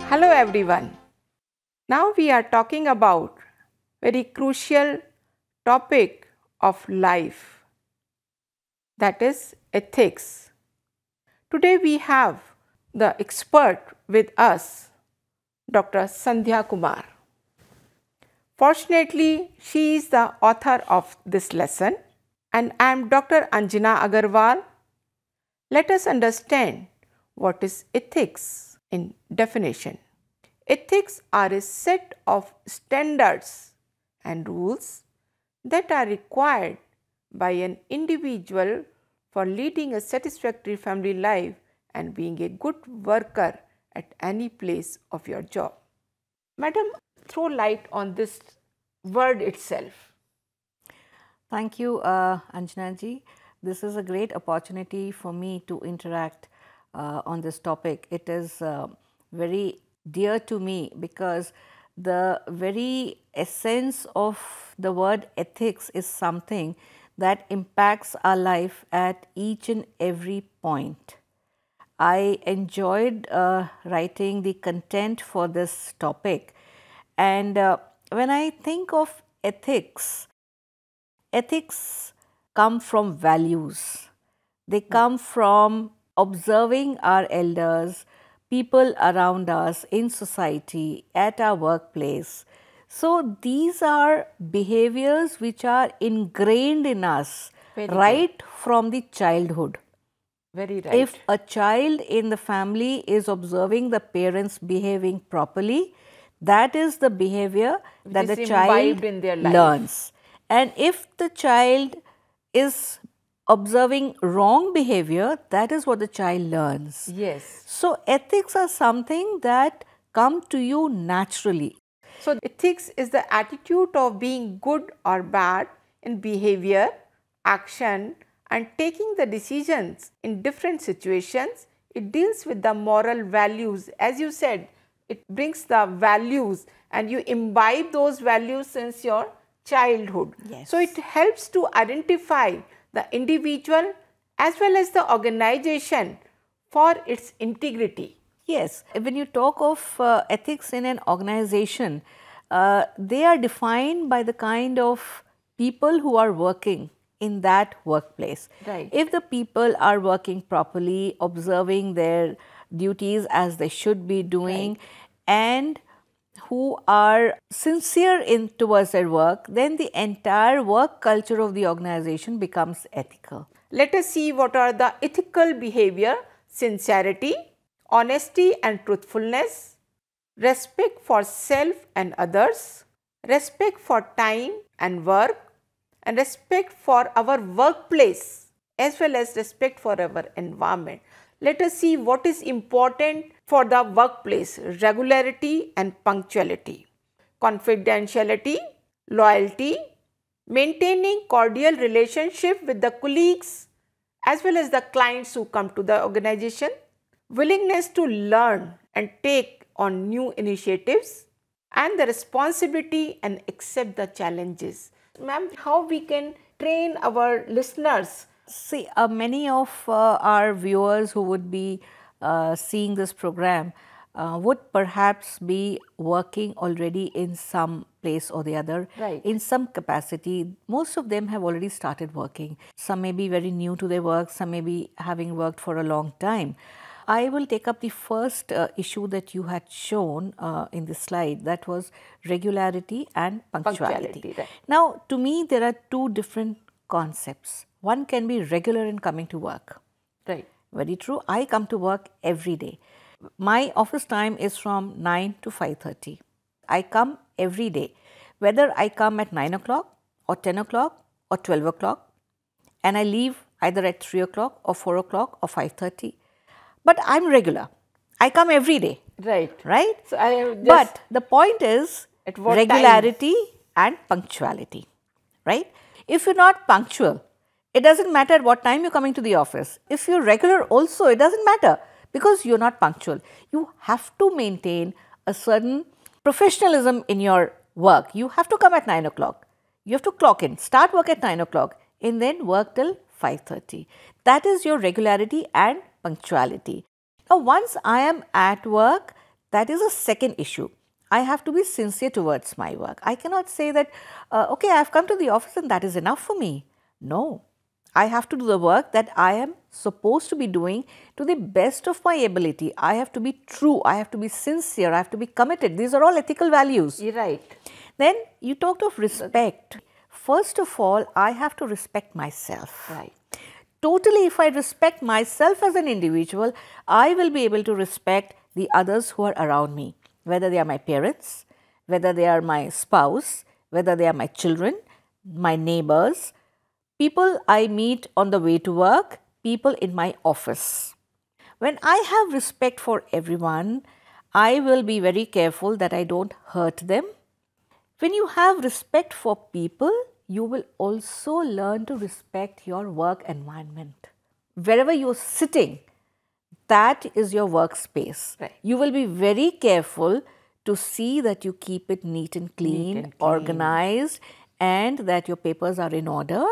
Hello everyone. Now we are talking about very crucial topic of life, that is ethics. Today we have the expert with us, Dr. Sandhya Kumar. Fortunately, she is the author of this lesson and I am Dr. Anjana Agarwal. Let us understand what is ethics in definition. Ethics are a set of standards and rules that are required by an individual for leading a satisfactory family life and being a good worker at any place of your job. Madam, throw light on this word itself. Thank you, Anjana ji. This is a great opportunity for me to interact on this topic. It is very dear to me because the very essence of the word ethics is something that impacts our life at each and every point. I enjoyed writing the content for this topic, and when I think of ethics, ethics come from values. They come from observing our elders, people around us in society, at our workplace. So these are behaviors which are ingrained in us right from the childhood. Very right. If a child in the family is observing the parents behaving properly, that is the behavior that the child in their life. learns. And if the child is observing wrong behavior, that is what the child learns. Yes. So ethics are something that come to you naturally. So ethics is the attitude of being good or bad in behavior, action and taking the decisions in different situations. It deals with the moral values. As you said, it brings the values and you imbibe those values since your childhood. Yes. So it helps to identify the individual as well as the organization for its integrity. Yes, when you talk of ethics in an organization, they are defined by the kind of people who are working in that workplace. Right. If the people are working properly, observing their duties as they should be doing, Right. and who are sincere in towards their work, then the entire work culture of the organization becomes ethical. Let us see what are the ethical behavior: sincerity, honesty and truthfulness, respect for self and others, respect for time and work, and respect for our workplace as well as respect for our environment. Let us see what is important for the workplace: regularity and punctuality, confidentiality, loyalty, maintaining cordial relationship with the colleagues as well as the clients who come to the organization, willingness to learn and take on new initiatives, and the responsibility and accept the challenges. Ma'am, how we can train our listeners? See, many of our viewers who would be seeing this program would perhaps be working already in some place or the other, Right. in some capacity. Most of them have already started working. Some may be very new to their work, some may be having worked for a long time. I will take up the first issue that you had shown in the slide, that was regularity and punctuality. Right. Now, to me, there are two different concepts. One can be regular in coming to work. Right. Very true. I come to work every day. My office time is from 9 to 5:30. I come every day, whether I come at 9 o'clock or 10 o'clock or 12 o'clock, and I leave either at 3 o'clock or 4 o'clock or 5:30. But I'm regular. I come every day. Right. Right? So I have just But the point is At what regularity and punctuality. Right? If you're not punctual, it doesn't matter at what time you're coming to the office. If you're regular also, it doesn't matter because you're not punctual. You have to maintain a certain professionalism in your work. You have to come at 9 o'clock. You have to clock in, start work at 9 o'clock and then work till 5:30. That is your regularity and punctuality. Now, once I am at work, That is a second issue. I have to be sincere towards my work. I cannot say that, okay, I have come to the office and that is enough for me. No, I have to do the work that I am supposed to be doing to the best of my ability. I have to be true, I have to be sincere, I have to be committed. These are all ethical values. You're right. Then you talked of respect. First of all, I have to respect myself. Right. Totally, if I respect myself as an individual, I will be able to respect the others who are around me, whether they are my parents, whether they are my spouse, whether they are my children, my neighbors, people I meet on the way to work, people in my office. When I have respect for everyone, I will be very careful that I don't hurt them. When you have respect for people, you will also learn to respect your work environment. Wherever you're sitting, that is your workspace. Right. You will be very careful to see that you keep it neat and clean, organized, and that your papers are in order.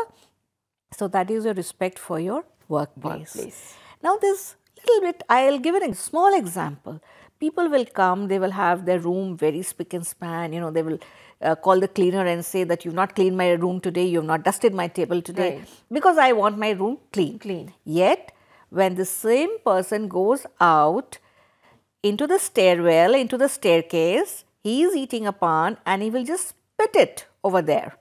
So that is your respect for your workplace. Now this little bit, I'll give it a small example. People will come, they will have their room very spick and span, they will call the cleaner and say that you've not cleaned my room today, you've not dusted my table today, because I want my room clean. Yet, when the same person goes out into the stairwell, into the staircase, he is eating a pan and he will just spit it over there.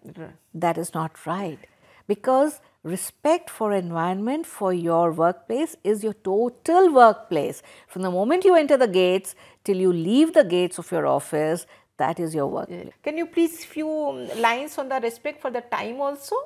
That is not right, because respect for environment, for your workplace is your total workplace. From the moment you enter the gates till you leave the gates of your office, that is your workplace. Can you please few lines on the respect for the time also?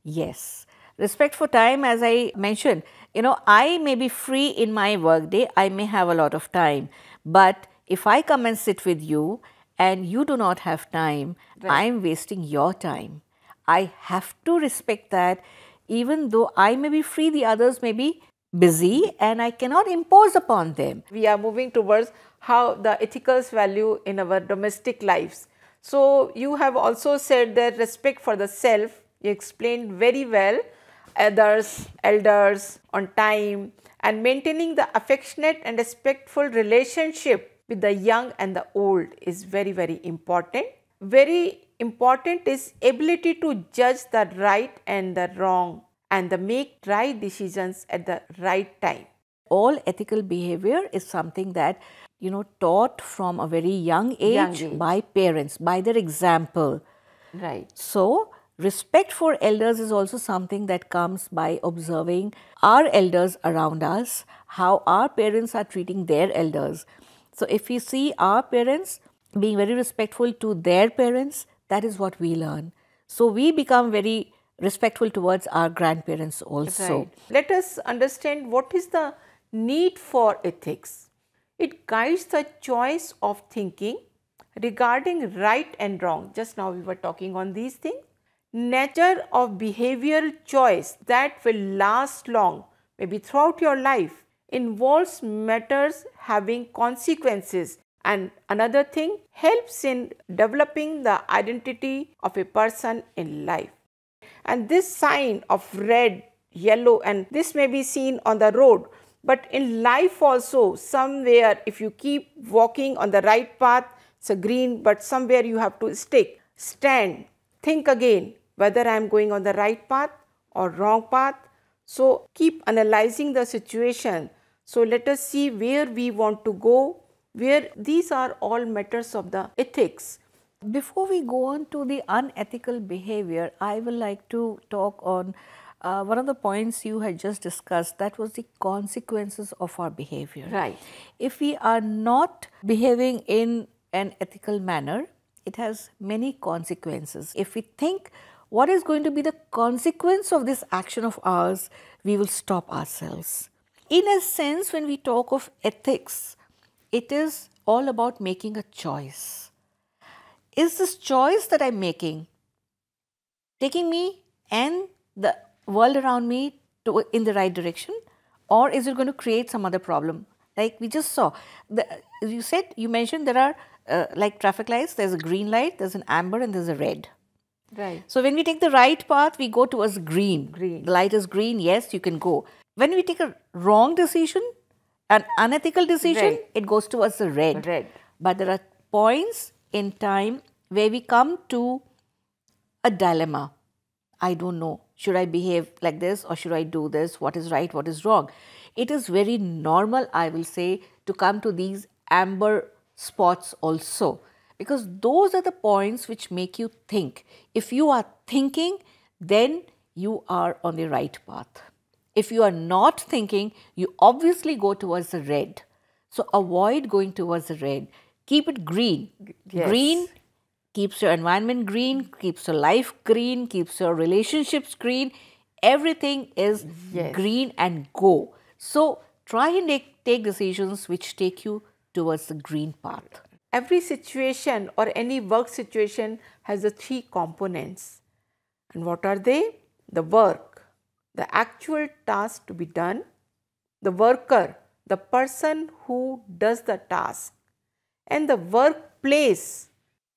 Yes. Respect for time, as I mentioned, I may be free in my work day, I may have a lot of time, but if I come and sit with you and you do not have time, I am wasting your time. I have to respect that. Even though I may be free, the others may be busy and I cannot impose upon them. We are moving towards how the ethicals value in our domestic lives. So you have also said that respect for the self, you explained very well, others, elders, on time, and maintaining the affectionate and respectful relationship with the young and the old is very, very important. Very important is ability to judge the right and the wrong and make right decisions at the right time. All ethical behavior is something that, taught from a very young age by parents, by their example. Right. So, respect for elders is also something that comes by observing our elders around us, how our parents are treating their elders. So, if we see our parents being very respectful to their parents, that is what we learn. So, we become very respectful towards our grandparents also. Right. Let us understand what is the need for ethics. It guides the choice of thinking regarding right and wrong. Just now we were talking on these things. Nature of behavioral choice that will last long, maybe throughout your life, involves matters having consequences. And another thing, helps in developing the identity of a person in life. And this sign of red, yellow, and this may be seen on the road, but in life also, somewhere if you keep walking on the right path, it's a green, but somewhere you have to stick, stand, think again whether I am going on the right path or wrong path. So keep analyzing the situation. So let us see where we want to go, where these are all matters of the ethics. Before we go on to the unethical behavior, I would like to talk on one of the points you had just discussed, that was the consequences of our behavior. Right. If we are not behaving in an ethical manner, it has many consequences. If we think what is going to be the consequence of this action of ours, we will stop ourselves. In a sense, when we talk of ethics, it is all about making a choice. Is this choice that I'm making taking me and the world around me in the right direction, or is it going to create some other problem? Like we just saw, you mentioned there are like traffic lights, there's a green light, there's an amber and there's a red. Right. So when we take the right path, we go towards green. The light is green, yes, you can go. When we take a wrong decision an unethical decision, Red. it goes towards the red. Red. But there are points in time where we come to a dilemma. I don't know, should I behave like this or should I do this? What is right, what is wrong? It is very normal, I will say, to come to these amber spots also, because those are the points which make you think. If you are thinking, then you are on the right path. If you are not thinking, you obviously go towards the red. So avoid going towards the red. Keep it green. Yes. Green keeps your environment green, keeps your life green, keeps your relationships green. Everything is Yes. green and go. So try and take decisions which take you towards the green path. Every situation or any work situation has the three components. And what are they? The work, the actual task to be done, the worker, the person who does the task, and the workplace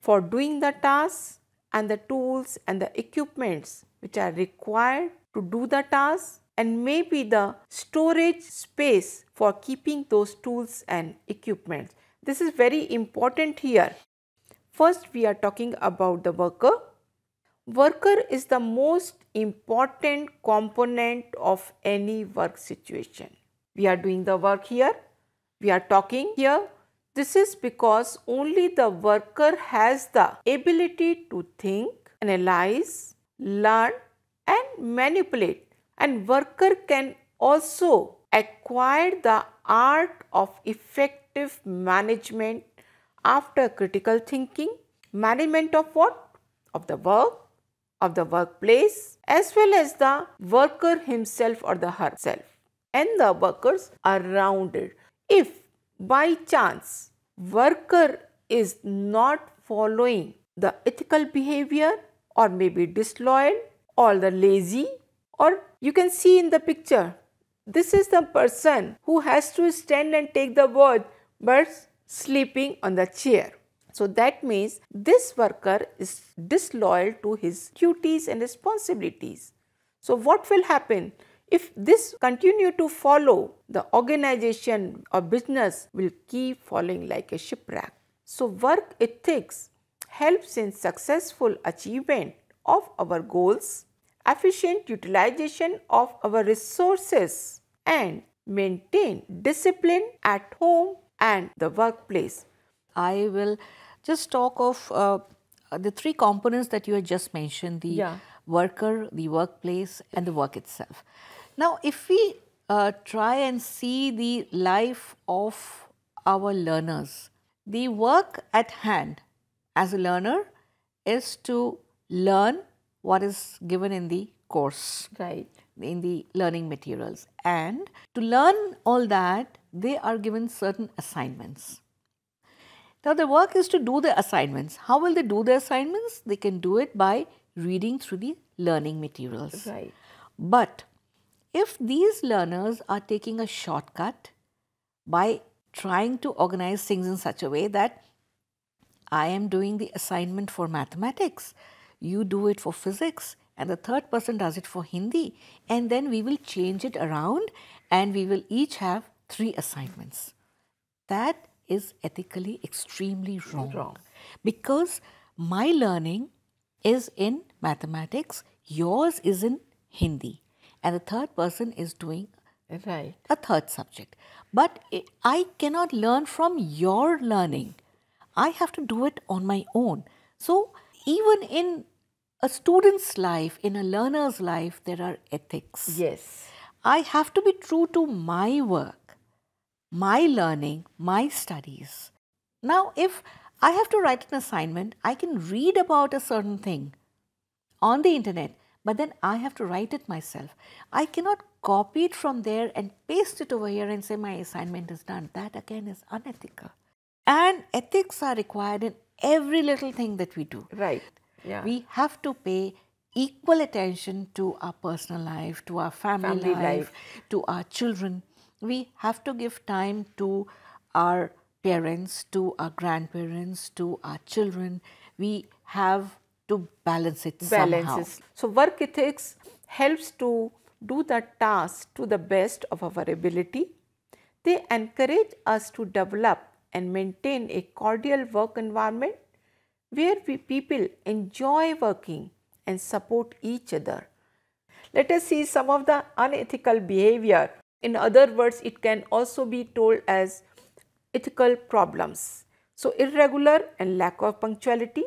for doing the task, and the tools and the equipments which are required to do the task, and maybe the storage space for keeping those tools and equipments. This is very important here. First, we are talking about the worker. Worker is the most important component of any work situation. We are doing the work here. We are talking here. This is because only the worker has the ability to think, analyze, learn and manipulate. And worker can also acquire the art of effective management after critical thinking. Management of what? Of the work, of the workplace, as well as the worker himself or the herself and the workers around it. If by chance worker is not following the ethical behavior or maybe disloyal or the lazy, or you can see in the picture, this is the person who has to stand and take the word but sleeping on the chair. So that means this worker is disloyal to his duties and responsibilities. So what will happen? If this continue to follow, the organization or business will keep falling like a shipwreck. So work ethics helps in successful achievement of our goals, efficient utilization of our resources and maintain discipline at home and the workplace. I will just talk of the three components that you had just mentioned, the worker, the workplace and the work itself. Now, if we try and see the life of our learners, the work at hand as a learner is to learn what is given in the course, Right. in the learning materials. And to learn all that, they are given certain assignments. Now, the work is to do the assignments. How will they do the assignments? They can do it by reading through the learning materials. Right. But if these learners are taking a shortcut by trying to organize things in such a way that I am doing the assignment for mathematics, you do it for physics, and the third person does it for Hindi, and then we will change it around and we will each have 3 assignments. That is ethically extremely wrong. Because my learning is in mathematics, yours is in Hindi, and the third person is doing Right. a third subject. But I cannot learn from your learning. I have to do it on my own. So even in a student's life, in a learner's life, there are ethics. Yes. I have to be true to my work, my learning, my studies. Now, if I have to write an assignment, I can read about a certain thing on the internet, but then I have to write it myself. I cannot copy it from there and paste it over here and say my assignment is done. That again is unethical. And ethics are required in every little thing that we do. Right. Yeah. We have to pay equal attention to our personal life, to our family life, to our children. We have to give time to our parents, to our grandparents, to our children. We have to balance it somehow. So work ethics helps to do the task to the best of our ability. They encourage us to develop and maintain a cordial work environment where people enjoy working and support each other. Let us see some of the unethical behavior. In other words, it can also be told as ethical problems. So, irregular and lack of punctuality,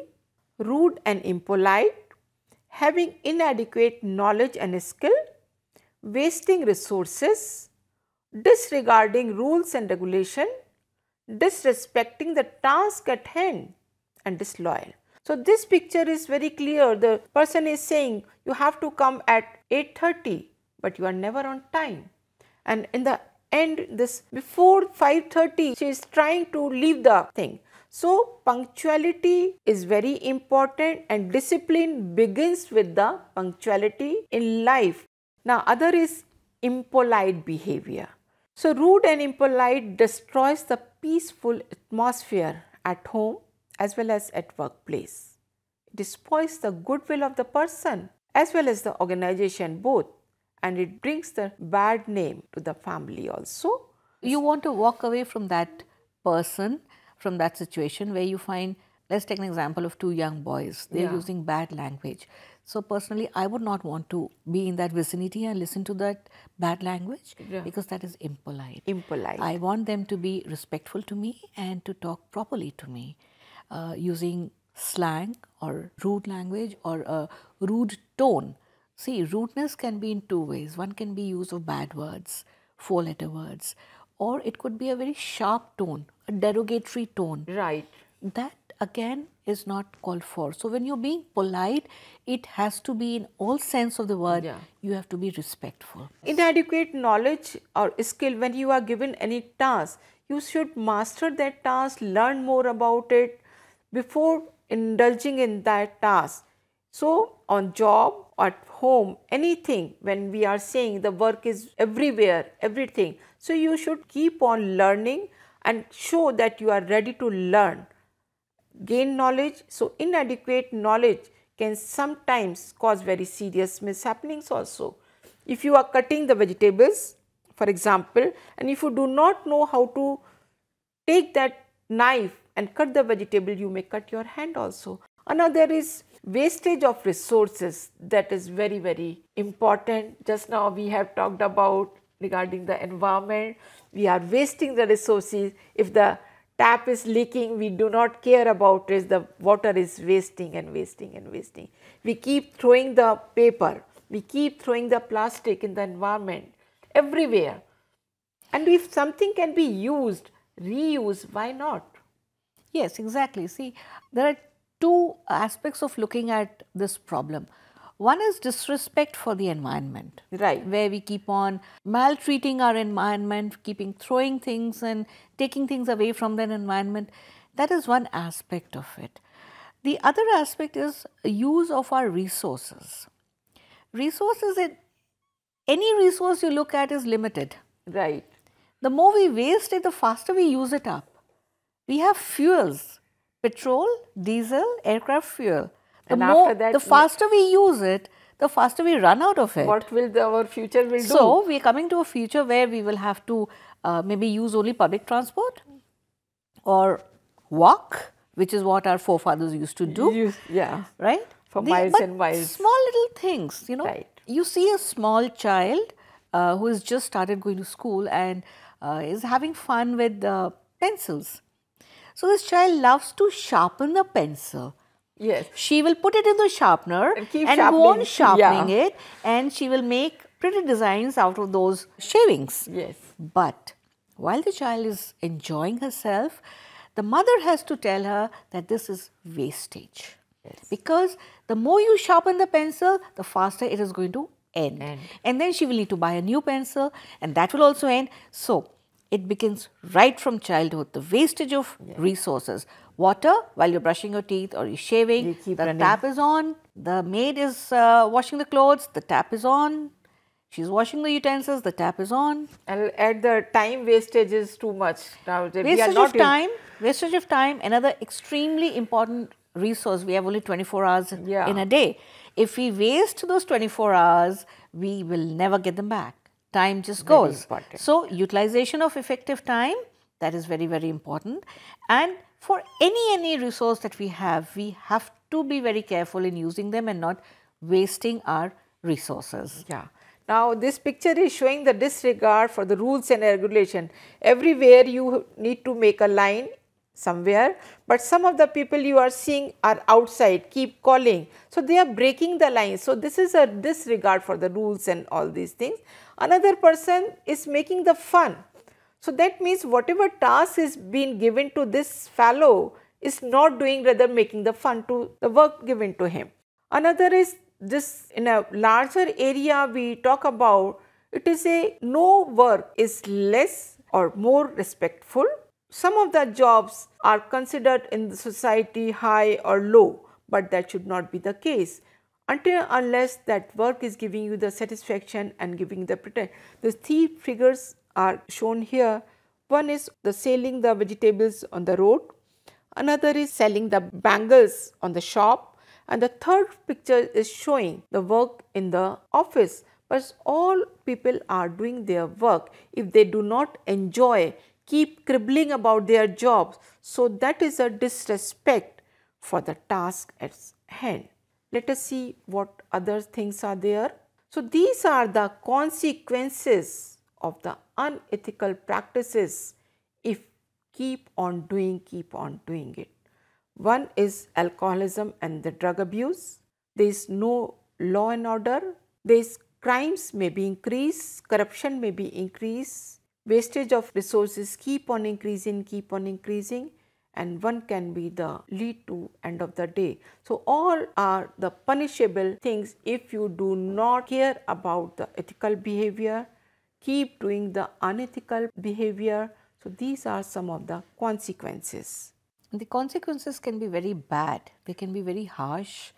rude and impolite, having inadequate knowledge and skill, wasting resources, disregarding rules and regulation, disrespecting the task at hand, and disloyal. So, this picture is very clear. The person is saying you have to come at 8:30, but you are never on time. And in the end, this before 5:30, she is trying to leave the thing. So, punctuality is very important and discipline begins with the punctuality in life. Now, other is impolite behavior. So, rude and impolite destroys the peaceful atmosphere at home as well as at workplace. It spoils the goodwill of the person as well as the organization both, and it brings the bad name to the family also. You want to walk away from that person, from that situation where you find, let's take an example of two young boys, they're using bad language. So personally, I would not want to be in that vicinity and listen to that bad language because that is impolite. Impolite. I want them to be respectful to me and to talk properly to me, using slang or rude language or a rude tone. See, rudeness can be in two ways. One can be use of bad words, four-letter words, or it could be a very sharp tone, a derogatory tone. Right. That again is not called for. So when you're being polite, it has to be in all sense of the word. You have to be respectful. Inadequate knowledge or skill, when you are given any task, you should master that task, learn more about it before indulging in that task. So on job, at home, anything, when we are saying the work is everywhere, everything. So you should keep on learning and show that you are ready to learn, gain knowledge. So inadequate knowledge can sometimes cause very serious mishappenings also. If you are cutting the vegetables, for example, and if you do not know how to take that knife and cut the vegetable, you may cut your hand also. Another is wastage of resources. That is very, very important. Just now we have talked about regarding the environment. We are wasting the resources. If the tap is leaking, we do not care about it. The water is wasting and wasting and wasting. We keep throwing the paper. We keep throwing the plastic in the environment everywhere. And if something can be used, reused, why not? Yes, exactly. See, there are two aspects of looking at this problem. One is disrespect for the environment, right, where we keep on maltreating our environment, throwing things and taking things away from that environment. That is one aspect of it. The other aspect is use of our resources. Resources, any resource you look at is limited. Right. The more we waste it, the faster we use it up. We have fuels, petrol, diesel, aircraft fuel. The faster we use it, the faster we run out of it. What will our future will do? So, we are coming to a future where we will have to maybe use only public transport or walk, which is what our forefathers used to do. Right? For miles and miles. Small little things, you know. Right. You see a small child who has just started going to school and is having fun with pencils. So, this child loves to sharpen the pencil. Yes. She will put it in the sharpener and go on sharpening it, and she will make pretty designs out of those shavings. Yes. But while the child is enjoying herself, the mother has to tell her that this is wastage. Yes. Because the more you sharpen the pencil, the faster it is going to end. And then she will need to buy a new pencil, and that will also end. So, it begins right from childhood, the wastage of resources. Water, while you're brushing your teeth or you're shaving, the tap is on. The maid is washing the clothes, the tap is on. She's washing the utensils, the tap is on. And at the time wastage is too much. Now, Wastage of time, another extremely important resource. We have only 24 hours in a day. If we waste those 24 hours, we will never get them back. time just Very goes. important. So, utilization of effective time, that is very, very important. And for any resource that we have to be very careful in using them and not wasting our resources. Yeah. Now, this picture is showing the disregard for the rules and regulation. Everywhere you need to make a line somewhere, but some of the people you are seeing are outside, keep calling. So, they are breaking the line. So, this is a disregard for the rules and all these things. Another person is making the fun. So, that means whatever task is being given to this fellow is not doing, rather making the fun to the work given to him. Another is this, in a larger area we talk about, it is a no work is less or more respectful. Some of the jobs are considered in the society high or low, but that should not be the case until unless that work is giving you the satisfaction and giving the pretend. The three figures are shown here. One is the selling the vegetables on the road, another is selling the bangles on the shop, and the third picture is showing the work in the office. But all people are doing their work. If they do not enjoy, keep cribbling about their jobs, so that is a disrespect for the task at hand. Let us see what other things are there. So, these are the consequences of the unethical practices if keep on doing it. One is alcoholism and the drug abuse. There is no law and order. There is crimes may be increased, corruption may be increased, wastage of resources keep on increasing, and one can be the lead to end of the day. So, all are the punishable things if you do not care about the ethical behavior, keep doing the unethical behavior. So, these are some of the consequences. The consequences can be very bad, they can be very harsh,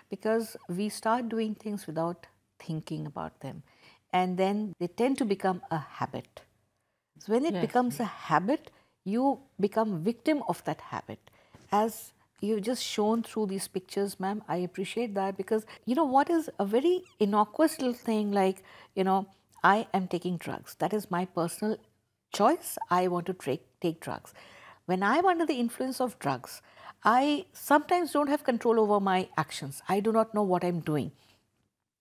because we start doing things without thinking about them, and then they tend to become a habit. So, when it becomes a habit, you become victim of that habit. As you've just shown through these pictures, ma'am, I appreciate that, because you know what is a very innocuous little thing like, I am taking drugs. That is my personal choice. I want to take drugs. When I'm under the influence of drugs, I sometimes don't have control over my actions. I do not know what I'm doing.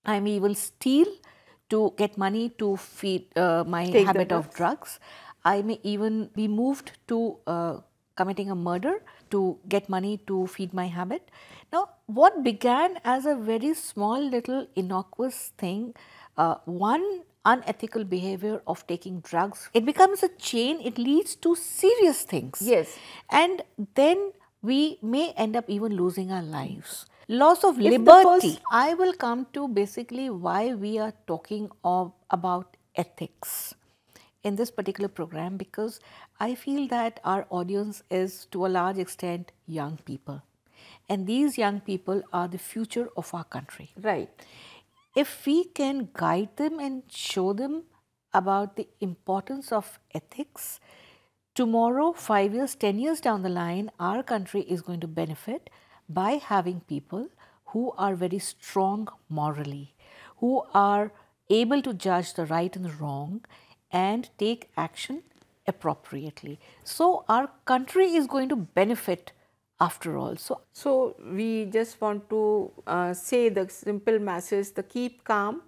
I may even steal to get money to feed my habit of drugs. I may even be moved to committing a murder to get money to feed my habit. Now, what began as a very small little innocuous thing, one unethical behavior of taking drugs, it becomes a chain, it leads to serious things. Yes. And then we may end up even losing our lives. Loss of liberty. I will come to basically why we are talking about ethics in this particular program, because I feel that our audience is to a large extent young people, and these young people are the future of our country. Right. If we can guide them and show them about the importance of ethics, tomorrow, 5 years, 10 years down the line, our country is going to benefit by having people who are very strong morally, who are able to judge the right and the wrong and take action appropriately. So, our country is going to benefit after all. So we just want to say the simple message, the keep calm,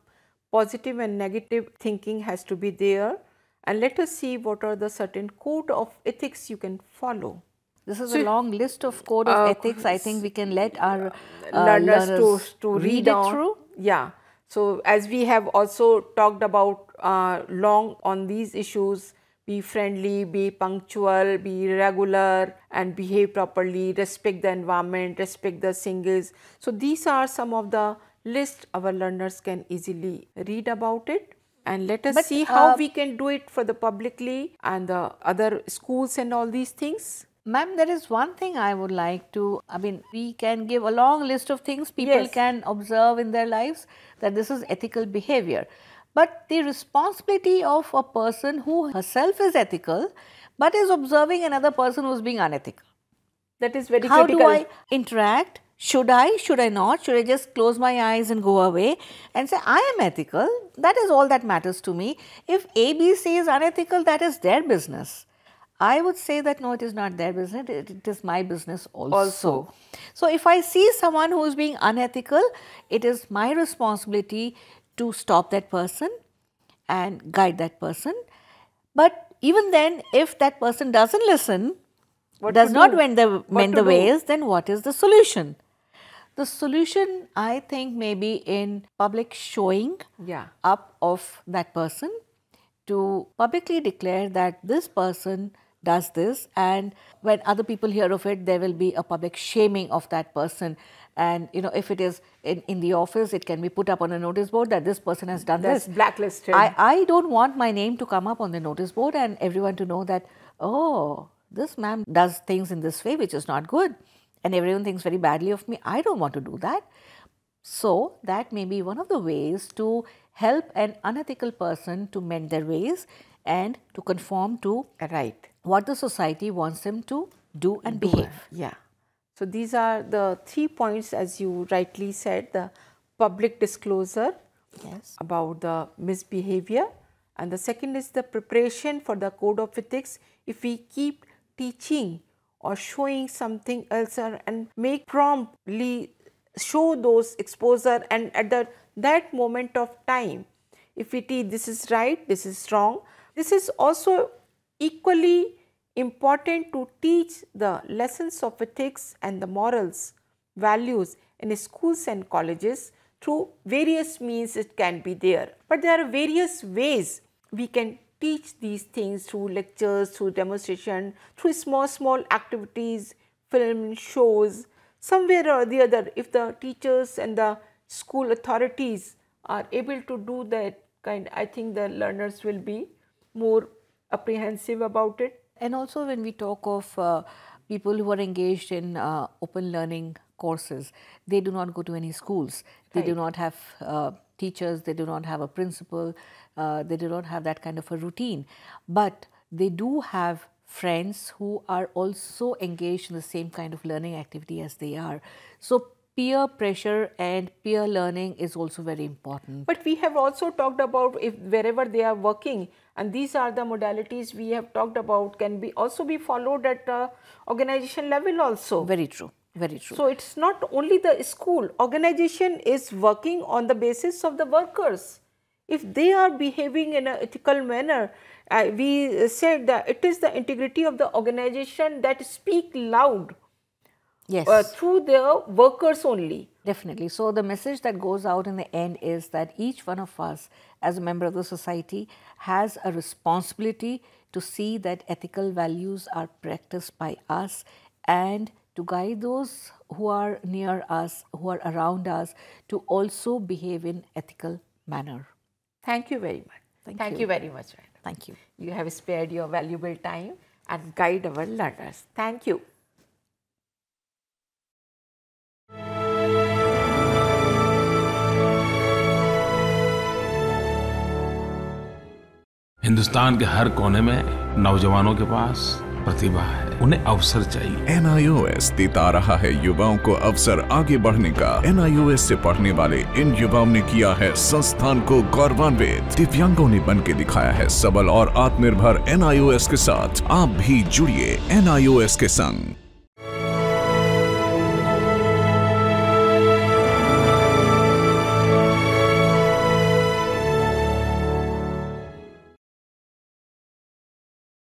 positive and negative thinking has to be there, and let us see what are the certain code of ethics you can follow. This is a long list of code of ethics. I think we can let our learners to read it through. Yeah. So as we have also talked about long on these issues, be friendly, be punctual, be regular and behave properly, respect the environment, respect the singles. So these are some of the list our learners can easily read about it. And let us see how we can do it for the publicly and the other schools and all these things. Ma'am, there is one thing I would like to, we can give a long list of things people can observe in their lives that this is ethical behavior. But the responsibility of a person who herself is ethical but is observing another person who is being unethical. That is very How critical. do I interact Should I? Should I not? Should I just close my eyes and go away and say, I am ethical? That is all that matters to me. If ABC is unethical, that is their business. I would say that no, it is not their business, it is my business also. So, if I see someone who is being unethical, it is my responsibility to stop that person and guide that person. But even then, if that person doesn't listen, does not mend the ways, then what is the solution? The solution, I think, may be in public showing up of that person, to publicly declare that this person does this, and when other people hear of it, there will be a public shaming of that person. And if it is in the office, it can be put up on a notice board that this person has done this. That's blacklisted. I don't want my name to come up on the notice board and everyone to know that, oh, this ma'am does things in this way which is not good, and everyone thinks very badly of me. I don't want to do that. So, that may be one of the ways to help an unethical person to mend their ways and to conform to what the society wants them to do and behave. Yeah. So, these are the 3 points, as you rightly said: the public disclosure about the misbehavior, and the second is the preparation for the code of ethics. If we keep teaching or showing something else and make promptly show those exposure, and at that moment of time, if we teach this is right, this is wrong, this is also equally important to teach the lessons of ethics and the morals, values in schools and colleges through various means. It can be there, but there are various ways we can teach these things: through lectures, through demonstration, through small activities, film, shows. Somewhere or the other, if the teachers and the school authorities are able to do that kind, I think the learners will be more apprehensive about it. And also, when we talk of people who are engaged in open learning courses, they do not go to any schools, they do not have teachers, they do not have a principal, they do not have that kind of a routine, but they do have friends who are also engaged in the same kind of learning activity as they are. So, peer pressure and peer learning is also very important. But we have also talked about, if wherever they are working, and these are the modalities we have talked about, can be also be followed at organization level also. Very true. Very true. So, it is not only the school, organization is working on the basis of the workers. If they are behaving in an ethical manner, we said that it is the integrity of the organization that speak loud through their workers only. Definitely. So, the message that goes out in the end is that each one of us as a member of the society has a responsibility to see that ethical values are practiced by us and to guide those who are near us, who are around us, to also behave in ethical manner. Thank you very much. Thank you very much. Thank you. You have spared your valuable time and guide our learners. Thank you. Hindustan के हर कोने में नौजवानों के पास प्रतिभा है, उन्हें अवसर चाहिए। NIOS देता रहा है युवाओं को अवसर आगे बढ़ने का। NIOS से पढ़ने वाले इन युवाओं ने किया है संस्थान को गौरवान्वित। दिव्यांगों ने बन के दिखाया है सबल और आत्मनिर्भर। NIOS के साथ आप भी जुड़िए NIOS के संग।